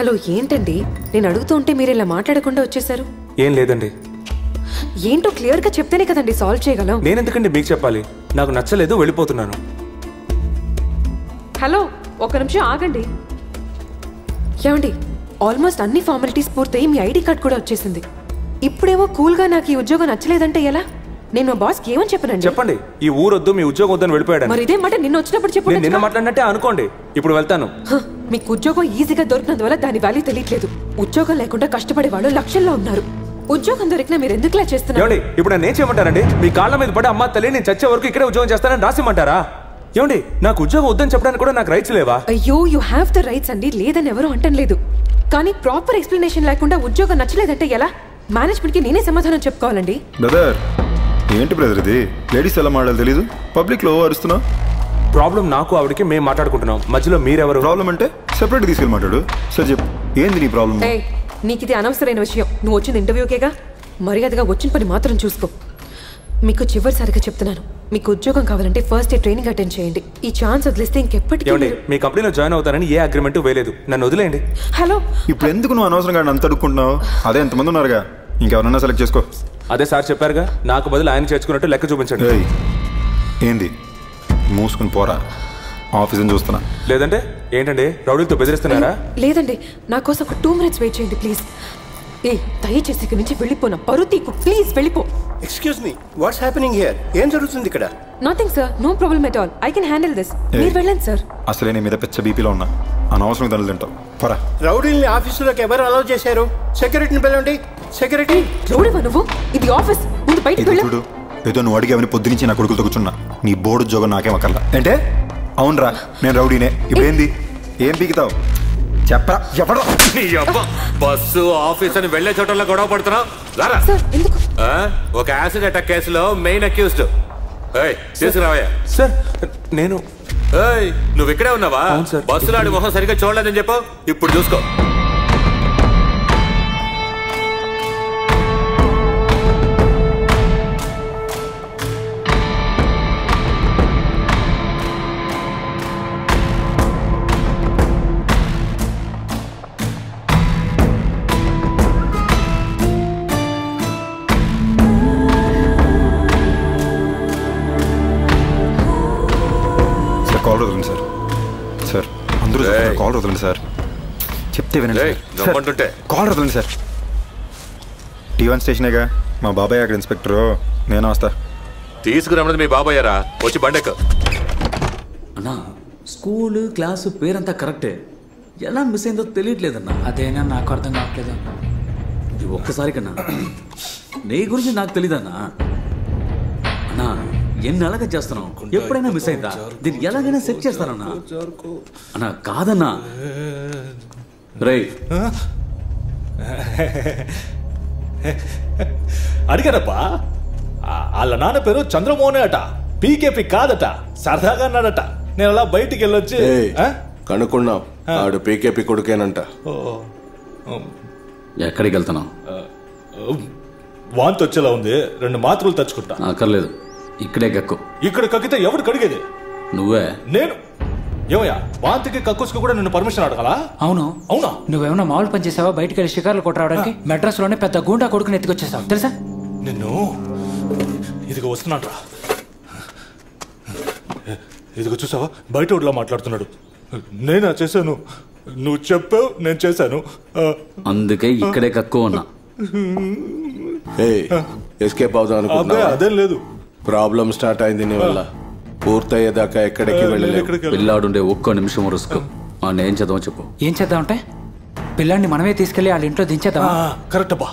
Hello ఏంటండి, నేను అడుగుతూ ఉంటే మీరు ఇలా మాట్లాడకుండా వచ్చేసారు? ఏం లేదండి. ఏంటో క్లియర్ గా చెప్తేనే కదండి సాల్వ్ చేయగలం. నేనెందుకండి మీకు చెప్పాలి? నాకు నచ్చలేదు, వెళ్ళిపోతున్నాను. హలో ఒక నిమిషం ఆగండి. ఏమండి, ఆల్మోస్ట్ అన్ని ఫార్మాలిటీస్ పూర్తయి మీ ఐడి కార్డ్ కూడా వచ్చేసింది. ఇప్పుడేమో కూల్గా నాకు ఈ ఉద్యోగం నచ్చలేదంటే ఎలా? నేను మా బాస్కి ఏమని చెప్పనండి? చెప్పండి, ఈ ఊరొద్దు, మీ ఉద్యోగం వద్దని వెళ్ళిపోయాడు. మరి ఇదే మాట నిన్న వచ్చినప్పుడు చెప్పు. నిన్న మాట్లాడినట్టే అనుకోండి. ఇప్పుడు వెళ్తాను. మీకు ఉద్యోగం ఈజీగా దొరికినందువల్ల దాని వాల్యూ తెలియట్లేదు. ఉద్యోగం లేకుండా కష్టపడే వాళ్ళు లక్షల్లో ఉన్నారు. ఉద్యోగం దొరికినా మీరు ఎందుకులా చేస్తున్నారు? ఇప్పుడు నేను చేయమంటారండి? మీ కాళ్ళ మీద పడి అమ్మ తల్లి నేను చచ్చే వరకు ఇక్కడే ఉద్యోగం చేస్తానని రాసిమంటారా? ఏమండి, నాకు ఉద్యోగం వద్దని చెప్పడానికి కూడా నాకు రైట్స్ లేవా? అయ్యో, యూ హ్యావ్ ద రైట్స్ అండి, లేదని ఎవరు అంటం లేదు. కానీ ప్రాపర్ ఎక్స్ప్లెనేషన్ లేకుండా ఉద్యోగం నచ్చలేదంటే ఎలా? మేనేజ్మెంట్ కి నేనే సమాధానం చెప్పుకోవాలండి. బ్రదర్, ఏంటి బ్రదర్ ఇది? లేడీస్ ఎలా మాట్లాడాలి తెలీదు, పబ్లిక్ లో అరుస్తున్నా. ప్రాబ్లం నాకు ఆవిడకి మేము మాట్లాడుకుంటున్నాం, మధ్యలో మీరెవరు? ప్రాబ్లం అంటే సెపరేట్ తీసుకెళ్ళి మాట్లాడు. సరే చెప్పు, ఏంది నీ ప్రాబ్లం? నీకు ఇది అనవసరమైన విషయం. నువ్వు వచ్చింది ఇంటర్వ్యూకేగా, మర్యాదగా వచ్చిన పని మాత్రం చూసుకో. మీకు చివరిసారిగా చెప్తున్నాను, మీకు ఉద్యోగం కావాలంటే ఫస్ట్ డే ట్రైనింగ్ అటెండ్ చేయండి. ఈ ఛాన్స్ వదిలేస్తే ఇంకెప్పటికీ. మీ కంపెనీలో జాయిన్ అవుతానని ఏ అగ్రిమెంట్ వేయలేదు, నన్ను వదిలేయండి. హలో, ఇప్పుడు ఎందుకు నువ్వు అనవసరంగా అంత అడుక్కుంటున్నావు? అదే ఎంతమంది ఉన్నారుగా, ఇంకెవరన్నా సెలెక్ట్ చేసుకో. అదే సార్ చెప్పారుగా, నాకు బదులు ఆయన చేర్చుకున్నట్టు లెక్క చూపించండి. ఏంది మూసుకుని పోరా, ఆఫీస్ అని చూస్తున్నా. లేదంటే ఏంటండి, రౌడీలతో బెదిరిస్తున్నారా? లేదండి, నా కోసం ఒక 2 minutes వెయిట్ చేయండి ప్లీజ్. దయచేసి ఇక్కడి నుంచి వెళ్ళిపోనా, పరుతీకు ప్లీజ్ వెళ్ళిపో. Excuse me, what's happening here? ఏం జరుగుతుంది ఇక్కడ? Nothing sir, no problem at all, I can handle this. మీరు వెళ్ళండి సార్. అసలే నీ మీద పెచ్చ బీపీలో ఉన్నా, అనవసరం దండలు తింటావు. పరా. రౌడీల్ని ఆఫీసులోకి ఎవరు అలౌ చేశారు? సెక్యూరిటీని పిలవండి. సెక్యూరిటీ. రౌడీవా నువ్వు? ఇది ఆఫీస్, ముందు బయటికి వెళ్ళు. చూడు, ఏదో నువ్వు అడిగావని పొద్దు నుంచి నా కొడుకులతో కూర్చున్నా. నీ బోర్డు ఉద్యోగం నాకేం అక్కర్లా. అంటే అవునరా, నేను రౌడీనే. ఇప్పుడు ఏంది, ఏం పీకుతావు చెప్పరా? ఎవడో బస్సు ఆఫీస్ అని వెళ్లే చోటల్లో గొడవ పడుతున్నావు. ఒక యాసిడ్ అటాక్ కేసులో మెయిన్ అక్యూజ్డ్. తీసుకురావయ్యా. సార్ నేను. నువ్వు ఇక్కడే ఉన్నావా? బస్సులో ఆడి మొహం సరిగ్గా చూడలేదని చెప్పు. ఇప్పుడు చూసుకో. కాల్ వదలండి సార్. సార్ అందరూ కాల్ వదలండి సార్. చెప్తే వినండి. కాల్ వదలండి సార్. T1 స్టేషనేగా, మా బాబాయ్ అక్కడ ఇన్స్పెక్టరు, నేను వస్తా. తీసుకురమ్మన్నది మీ బాబాయ్యారా? వచ్చి బండెక్క. అన్నా, స్కూలు క్లాసు పేరంతా కరెక్టే, ఎలా మిస్ అయిందో తెలియట్లేదన్నా. అదేనా నాకు అర్థం కావట్లేదు. ఇది ఒక్కసారి కన్నా నీ గురించి నాకు తెలీదన్నా. అన్నా, ఎన్నెలాగా చేస్తున్నావు? ఎప్పుడైనా మిస్ అయిందా? దీన్ని ఎలాగైనా సెట్ చేస్తానన్నా. అన్నా కాదన్నా. రేయ్ అడిగారప్పా, వాళ్ళ నాన్న పేరు చంద్రమోహనే అట, పీకేపీ కాదట. సరదాగా అన్నాడట. నేను అలా బయటికి వెళ్ళొచ్చి కనుక్కున్నాం, ఆడు పీకేపీ కొడుకేనంట. ఎక్కడికి వెళ్తున్నావు? వాంతి వచ్చేలా ఉంది, 2 మాత్రలు తెచ్చుకుంటా. అక్కర్లేదు, ఇక్కడే కక్కు. ఇక్కడ కక్కితే ఎవడు కడిగేది? నువ్వే. నేను? ఏమయ్యా, వాంతికి కక్కుసుకు కూడా నిన్ను పర్మిషన్ అడగాలా? అవును. అవునా? నువ్వేమన్నా మామూలు పని చేసావా? బయటికి వెళ్ళి షికార్లు కొట్టరావడానికి మెడ్రాస్ లోనే పెద్ద గూండా కొడుకుని ఎత్తుకొచ్చేసావు తెలుసా? నిన్ను ఇదిగో వస్తున్నాడ్రా. ఇదిగో చూసావా, బయట ఊళ్ళో మాట్లాడుతున్నాడు. నేనా చేశాను? నువ్వు చెప్పావు, నేను చేశాను. అందుకే ఇక్కడే కక్కు ఉన్నా. ఎస్కేప్ అవుదాం అనుకున్నా? అదేం లేదు. ప్రాబ్లం స్టార్ట్ అయింది నీ వల్ల. పూర్తయ్యేదాకా ఎక్కడికి వెళ్ళలేదు. పిల్లాడుండే ఒక్క నిమిషం రుసుకో. ఏం చేద్దాం చెప్పు. ఏం చేద్దామంటే పిల్లాడిని మనమే తీసుకెళ్లి వాళ్ళ ఇంట్లో దించేద్దాం. కరెక్ట్ అబ్బా.